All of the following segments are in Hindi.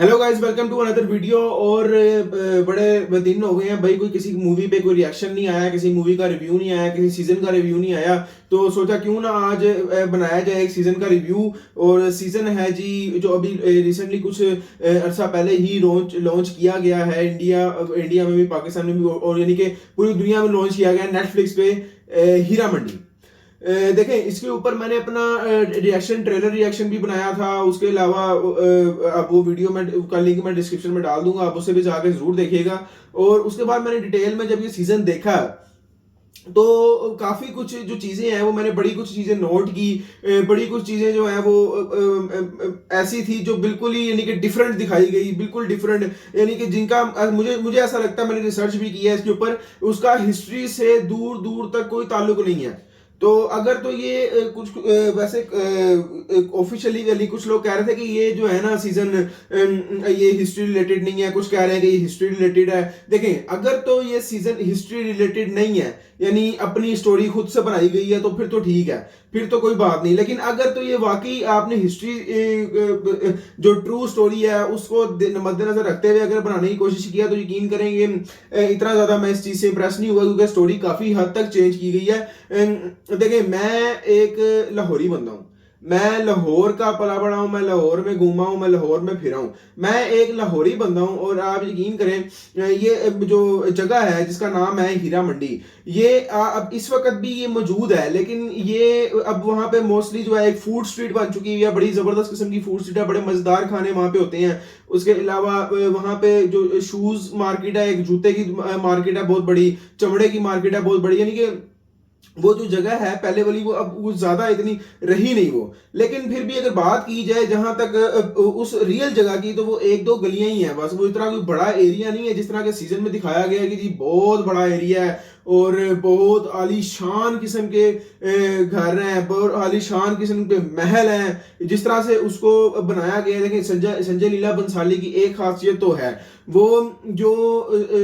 Hello guys, welcome to another video. और बड़े दिन हो गए हैं भाई, कोई किसी मूवी पे कोई रिएक्शन नहीं आया, किसी मूवी का रिव्यू नहीं आया, किसी सीजन का रिव्यू नहीं आया। तो सोचा क्यों ना आज बनाया जाए एक सीजन का रिव्यू। और सीजन है जी जो अभी रिसेंटली कुछ अरसा पहले ही लॉन्च लॉन्च किया गया है इंडिया में भी, पाकिस्तान में भी, और यानी कि पूरी दुनिया में लॉन्च किया गया है नेटफ्लिक्स पे, हीरा मंडी। देखें, इसके ऊपर मैंने अपना रिएक्शन, ट्रेलर रिएक्शन भी बनाया था। उसके अलावा अब वो वीडियो में का लिंक मैं डिस्क्रिप्शन में डाल दूंगा, आप उसे भी जाकर जरूर देखिएगा। और उसके बाद मैंने डिटेल में जब ये सीजन देखा तो काफी कुछ जो चीजें हैं वो मैंने बड़ी कुछ चीजें नोट की। बड़ी कुछ चीजें जो है वो ऐसी थी जो बिल्कुल ही यानी कि डिफरेंट दिखाई गई, बिल्कुल डिफरेंट, यानी कि जिनका मुझे मुझे ऐसा लगता है, मैंने रिसर्च भी किया है इसके ऊपर, उसका हिस्ट्री से दूर दूर तक कोई ताल्लुक नहीं है। तो अगर तो ये कुछ वैसे ऑफिशियली कुछ लोग कह रहे थे कि ये जो है ना सीजन ये हिस्ट्री रिलेटेड नहीं है, कुछ कह रहे हैं कि ये हिस्ट्री रिलेटेड है। देखें, अगर तो ये सीजन हिस्ट्री रिलेटेड नहीं है, यानी अपनी स्टोरी खुद से बनाई गई है, तो फिर तो ठीक है, फिर तो कोई बात नहीं। लेकिन अगर तो ये वाकई आपने हिस्ट्री जो ट्रू स्टोरी है उसको मद्देनजर रखते हुए अगर बनाने की कोशिश किया, तो यकीन करेंगे इतना ज्यादा मैं इस चीज से इंप्रेस नहीं हुआ, क्योंकि स्टोरी काफी हद तक चेंज की गई है। देखिए, मैं एक लाहौरी बंदा हूँ, मैं लाहौर का पला बड़ा हूँ, मैं लाहौर में घूमा हूँ, मैं लाहौर में फिरा हूँ, मैं एक लाहौरी बंदा हूँ। और आप यकीन करें, ये जो जगह है जिसका नाम है हीरा मंडी, ये अब इस वक्त भी ये मौजूद है, लेकिन ये अब वहाँ पे मोस्टली जो है एक फूड स्ट्रीट बन चुकी है, बड़ी जबरदस्त किस्म की फूड स्ट्रीट है, बड़े मजेदार खाने वहाँ पे होते हैं। उसके अलावा वहाँ पे जो शूज मार्केट है, एक जूते की मार्केट है बहुत बड़ी, चमड़े की मार्केट है बहुत बड़ी, यानी कि वो जो जगह है पहले वाली, वो अब वो ज्यादा इतनी रही नहीं वो। लेकिन फिर भी अगर बात की जाए जहां तक उस रियल जगह की, तो वो एक दो गलियां ही हैं बस, वो इतना कोई बड़ा एरिया नहीं है जिस तरह के सीजन में दिखाया गया है कि जी बहुत बड़ा एरिया है और बहुत आलीशान किस्म के घर हैं, बहुत आलीशान किस्म के महल हैं। जिस तरह से उसको बनाया गया है, लेकिन संजय संजय लीला बंसाली की एक खासियत तो है, वो जो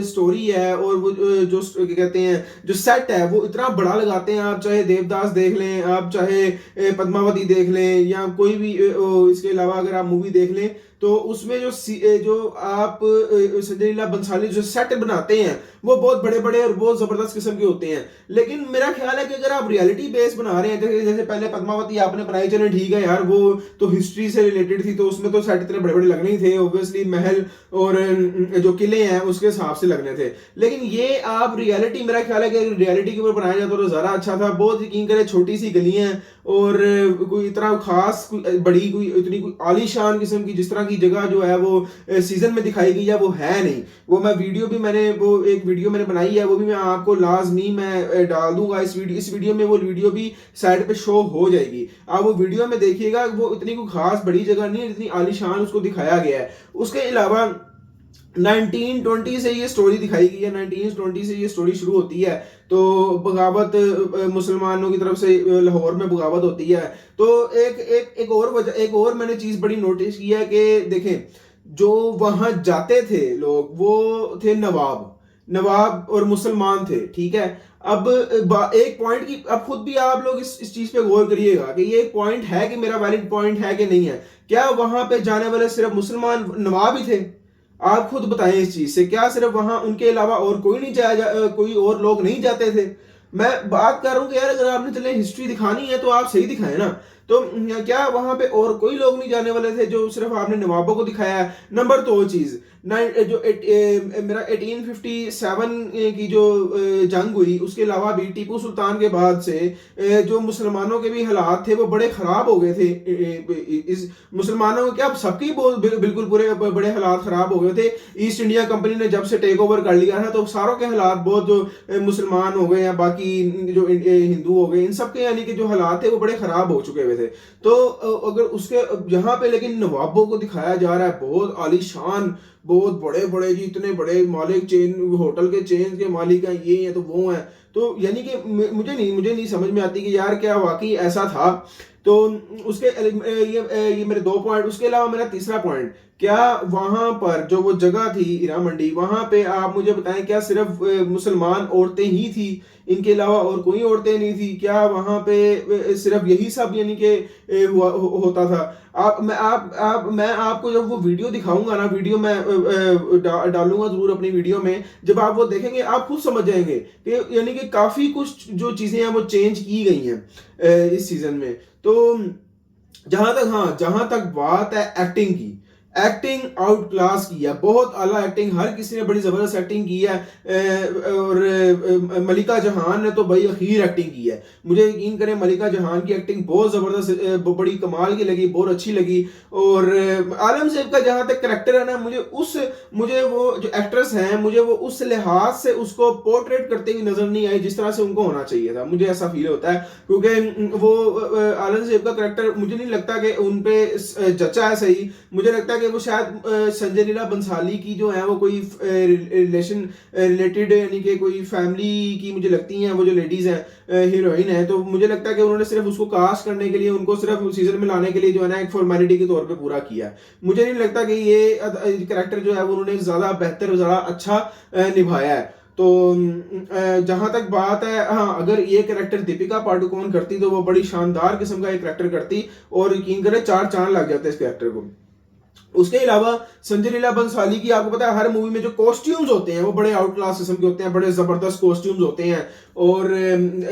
स्टोरी है और वो जो क्या कहते हैं जो सेट है, वो इतना बड़ा लगाते हैं। आप चाहे देवदास देख लें, आप चाहे पद्मावती देख लें, या कोई भी इसके अलावा अगर आप मूवी देख लें, तो उसमें जो आप संजय लीला बंसाली जो सेट बनाते हैं वो बहुत बड़े बड़े और बहुत जबरदस्त किस्म के होते हैं। लेकिन मेरा ख्याल है कि अगर आप रियलिटी बेस बना रहे हैं, जैसे जैसे पहले पद्मावती आपने बनाई, चले ठीक है यार, वो तो हिस्ट्री से रिलेटेड थी, तो उसमें तो सेट इतने बड़े बड़े लगने ही थे, ऑब्वियसली महल और जो किले हैं उसके हिसाब से लगने थे। लेकिन ये आप रियलिटी, मेरा ख्याल है कि रियलिटी के ऊपर बनाया जाता तो ज्यादा अच्छा था। बहुत यकीन करें, छोटी सी गलियां और कोई इतना खास बड़ी कोई इतनी कोई आलीशान किस्म की जिस तरह की जगह जो है वो सीजन में दिखाई गई है, वो है नहीं। वो मैं वीडियो भी मैंने वो एक वीडियो मैंने बनाई है, वो भी मैं आपको लाजमी मैं डाल दूंगा इस वीडियो में, वो वीडियो भी साइड पे शो हो जाएगी, आप वो वीडियो में देखिएगा। वो इतनी कोई खास बड़ी जगह नहीं है जितनी आलीशान उसको दिखाया गया है। उसके अलावा 1920 से ये स्टोरी दिखाई गई है, 1920 से ये स्टोरी शुरू होती है। तो बगावत मुसलमानों की तरफ से लाहौर में बगावत होती है। तो एक और मैंने चीज बड़ी नोटिस की है कि देखें, जो वहां जाते थे लोग वो थे नवाब और मुसलमान थे, ठीक है। अब एक पॉइंट की, अब खुद भी आप लोग इस चीज पे गौर करिएगा कि ये एक पॉइंट है कि मेरा वैलिड पॉइंट है कि नहीं है। क्या वहां पे जाने वाले सिर्फ मुसलमान नवाब ही थे? आप खुद बताएं इस चीज से, क्या सिर्फ वहां उनके अलावा और कोई नहीं कोई और लोग नहीं जाते थे? मैं बात कर रहा हूं कि यार, अगर आपने चले हिस्ट्री दिखानी है तो आप सही दिखाएं ना। तो क्या वहां पे और कोई लोग नहीं जाने वाले थे, जो सिर्फ आपने नवाबों को दिखाया है? नंबर दो चीज, मेरा 1857 की जो जंग हुई, उसके अलावा भी टीपू सुल्तान के बाद से जो मुसलमानों के भी हालात थे वो बड़े खराब हो गए थे। इस मुसलमानों के क्या, सबके बिल्कुल पूरे बड़े हालात खराब हो गए थे। ईस्ट इंडिया कंपनी ने जब से टेक ओवर कर लिया है, तो सारों के हालात बहुत, जो मुसलमान हो गए या बाकी जो हिंदू हो गए, इन सब के यानी कि जो हालात थे वो बड़े खराब हो चुके हुए थे। तो अगर उसके यहाँ पे लेकिन नवाबों को दिखाया जा रहा है, बहुत आलीशान, बहुत बड़े बड़े जी, इतने बड़े मालिक, चेन होटल के चेन के मालिक हैं, ये हैं तो वो हैं। तो यानी कि मुझे नहीं समझ में आती कि यार क्या वाकई ऐसा था? तो उसके ये मेरे 2 पॉइंट। उसके अलावा मेरा तीसरा पॉइंट, क्या वहां पर जो वो जगह थी हीरा मंडी, वहां पे आप मुझे बताएं क्या सिर्फ मुसलमान औरतें ही थी, इनके अलावा और कोई औरतें नहीं थी? क्या वहां पे सिर्फ यही सब यानी कि होता था? मैं आपको जब वो वीडियो दिखाऊंगा ना, वीडियो मैं डालूंगा जरूर अपनी वीडियो में, जब आप वो देखेंगे आप खुद समझ जाएंगे कि यानी कि काफी कुछ जो चीजें हैं वो चेंज की गई हैं इस सीजन में। तो जहां तक बात है एक्टिंग की, एक्टिंग आउट क्लास की है, बहुत आला एक्टिंग, हर किसी ने बड़ी जबरदस्त एक्टिंग की है। और मलिका जहान ने तो भाई अखीर एक्टिंग की है। मुझे यकीन करें मलिका जहान की एक्टिंग बहुत जबरदस्त, बड़ी कमाल की लगी, बहुत अच्छी लगी। और आलम सेब का जहां तक करेक्टर है ना, मुझे वो जो एक्ट्रेस हैं, मुझे वो उस लिहाज से उसको पोर्ट्रेट करते हुए नजर नहीं आई जिस तरह से उनको होना चाहिए था। मुझे ऐसा फील होता है क्योंकि वो आलम सेब का करेक्टर मुझे नहीं लगता कि उन पे जचा है सही। मुझे लगता है कि वो शायद संजय लीला बंसाली की जो है वो कोई रिलेटेड यानी कि कोई फैमिली की मुझे लगती हैं वो जो लेडीज हैं हीरोइन है। तो मुझे लगता है कि उन्होंने सिर्फ उसको कास्ट करने के लिए, उनको सिर्फ सीजन में लाने के लिए जो है ना एक फॉर्मेलिटी के तौर पे पूरा किया। मुझे नहीं लगता कि ये कैरेक्टर जो है वो उन्होंने ज्यादा बेहतर, ज्यादा अच्छा निभाया है। तो जहां तक बात है, हाँ, अगर ये कैरेक्टर दीपिका पादुकोण करती तो वो बड़ी शानदार किस्म का एक कैरेक्टर करती, और यकीन करें 4 चांद लग जाते इस कैरेक्टर को। उसके अलावा संजय लीला बंसाली की आपको पता है हर मूवी में जो कॉस्ट्यूम्स होते हैं वो बड़े आउट क्लास किस्म के होते हैं, बड़े जबरदस्त कॉस्ट्यूम्स होते हैं। और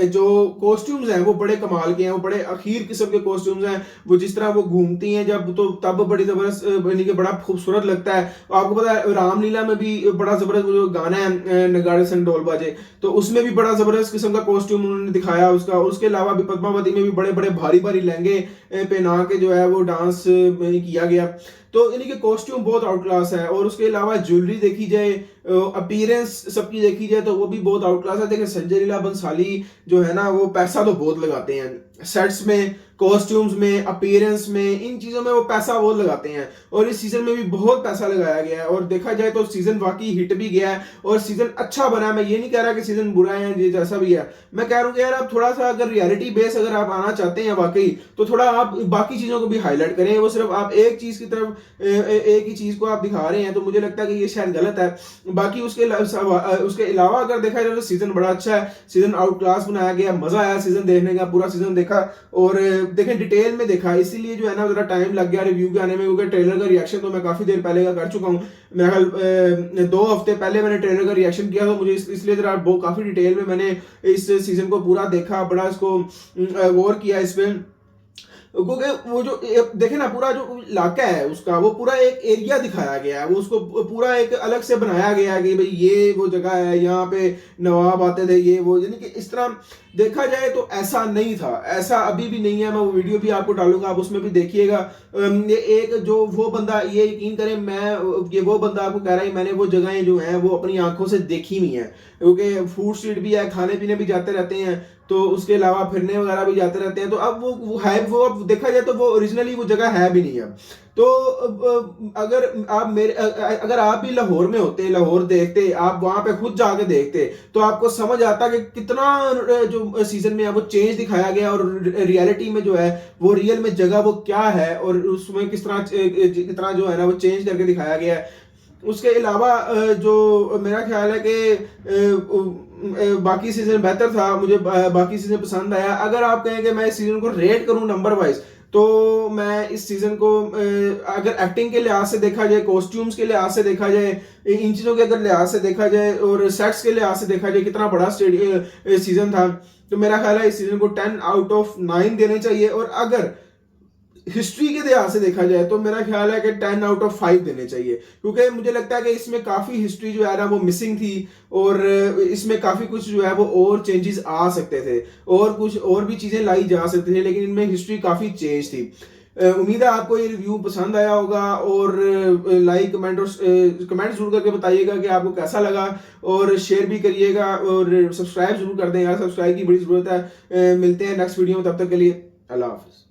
जो कॉस्ट्यूम्स हैं वो बड़े कमाल के हैं, वो बड़े अखीर किस्म के कॉस्ट्यूम्स हैं। वो जिस तरह वो घूमती हैं जब, तो तब बड़ी जबरदस्त यानी कि बड़ा खूबसूरत लगता है। आपको पता है रामलीला में भी बड़ा जबरदस्त जो गाना है नगाड़े संग ढोल बाजे, तो उसमें भी बड़ा जबरदस्त किस्म का कॉस्ट्यूम उन्होंने दिखाया उसका। और उसके अलावा भी पद्मावती में भी बड़े बड़े भारी भारी लहंगे पहना के जो है वो डांस किया गया। तो यानी कि कॉस्ट्यूम बहुत आउट क्लास है। और उसके अलावा ज्वेलरी देखी जाए, अपीयरेंस सबकी देखी जाए तो वो भी बहुत आउट क्लास है। देखिए संजय लीला बंसाली जो है ना वो पैसा तो बहुत लगाते हैं सेट्स में, कॉस्ट्यूम्स में, अपीयरेंस में, इन चीजों में वो पैसा बहुत लगाते हैं। और इस सीजन में भी बहुत पैसा लगाया गया है, और देखा जाए तो सीजन वाकई हिट भी गया है और सीजन अच्छा बना है। मैं ये नहीं कह रहा कि सीजन बुरा है, ये जैसा भी है। मैं कह रहा हूँ कि यार आप थोड़ा सा अगर रियलिटी बेस अगर आप आना चाहते हैं वाकई, तो थोड़ा आप बाकी चीजों को भी हाईलाइट करें। वो सिर्फ आप एक चीज की तरफ, एक ही चीज को आप दिखा रहे हैं, तो मुझे लगता है कि ये शायद गलत है। बाकी उसके अलावा अगर देखा जाए तो सीजन बड़ा अच्छा है, सीजन आउट क्लास बनाया गया, मजा आया सीजन देखने का, पूरा सीजन देखा और देखें डिटेल में देखा। इसीलिए जो है ना जरा टाइम लग गया रिव्यू के आने में, क्योंकि ट्रेलर का रिएक्शन तो मैं काफी देर पहले का कर चुका हूँ। मेरा ख्याल 2 हफ्ते पहले मैंने ट्रेलर का रिएक्शन किया, तो मुझे इसलिए जरा वो काफी डिटेल में मैंने इस सीजन को पूरा देखा, बड़ा इसको गौर किया इस पे। क्योंकि वो जो देखे ना पूरा जो इलाका है उसका, वो पूरा एक एरिया दिखाया गया है, वो उसको पूरा एक अलग से बनाया गया है कि भाई ये वो जगह है, यहाँ पे नवाब आते थे, ये वो, यानी कि इस तरह देखा जाए तो ऐसा नहीं था, ऐसा अभी भी नहीं है। मैं वो वीडियो भी आपको डालूंगा, आप उसमें भी देखिएगा। ये एक जो वो बंदा, ये यकीन करें मैं, ये वो बंदा आपको कह रहा है मैंने वो जगहें जो हैं वो अपनी आंखों से देखी हुई हैं, क्योंकि फूड स्ट्रीट भी है, खाने पीने भी जाते रहते हैं, तो उसके अलावा फिरने वगैरह भी जाते रहते हैं। तो अब वो है, वो अब देखा जाए तो वो ओरिजिनली वो जगह है भी नहीं अब। तो अगर आप भी लाहौर में होते, लाहौर देखते, आप वहां पे खुद जाके देखते, तो आपको समझ आता कि कितना जो सीजन में है वो चेंज दिखाया गया, और रियलिटी में जो है वो रियल में जगह वो क्या है, और उसमें कितना जो है ना वो चेंज करके दिखाया गया है। उसके अलावा जो मेरा ख्याल है कि बाकी सीजन बेहतर था, मुझे बाकी सीजन पसंद आया। अगर आप कहें कि मैं इस सीजन को रेट करूं नंबर वाइज, तो मैं इस सीजन को अगर एक्टिंग के लिहाज से देखा जाए, कॉस्ट्यूम्स के लिहाज से देखा जाए, इन चीज़ों के अगर लिहाज से देखा जाए, और सेट्स के लिहाज से देखा जाए कितना बड़ा सीजन था, तो मेरा ख्याल है इस सीजन को 10 आउट ऑफ 9 देने चाहिए। और अगर हिस्ट्री के लिहाज से देखा जाए तो मेरा ख्याल है कि 10 आउट ऑफ 5 देने चाहिए, क्योंकि मुझे लगता है कि इसमें काफ़ी हिस्ट्री जो है ना वो मिसिंग थी, और इसमें काफ़ी कुछ जो है वो और चेंजेस आ सकते थे, और कुछ और भी चीज़ें लाई जा सकती थी, लेकिन इनमें हिस्ट्री काफ़ी चेंज थी। उम्मीद है आपको ये रिव्यू पसंद आया होगा, और लाइक कमेंट और कमेंट जरूर करके बताइएगा कि आपको कैसा लगा, और शेयर भी करिएगा, और सब्सक्राइब जरूर कर दें यार, सब्सक्राइब की बड़ी ज़रूरत है। मिलते हैं नेक्स्ट वीडियो में, तब तक के लिए अल्लाह हाफिज़।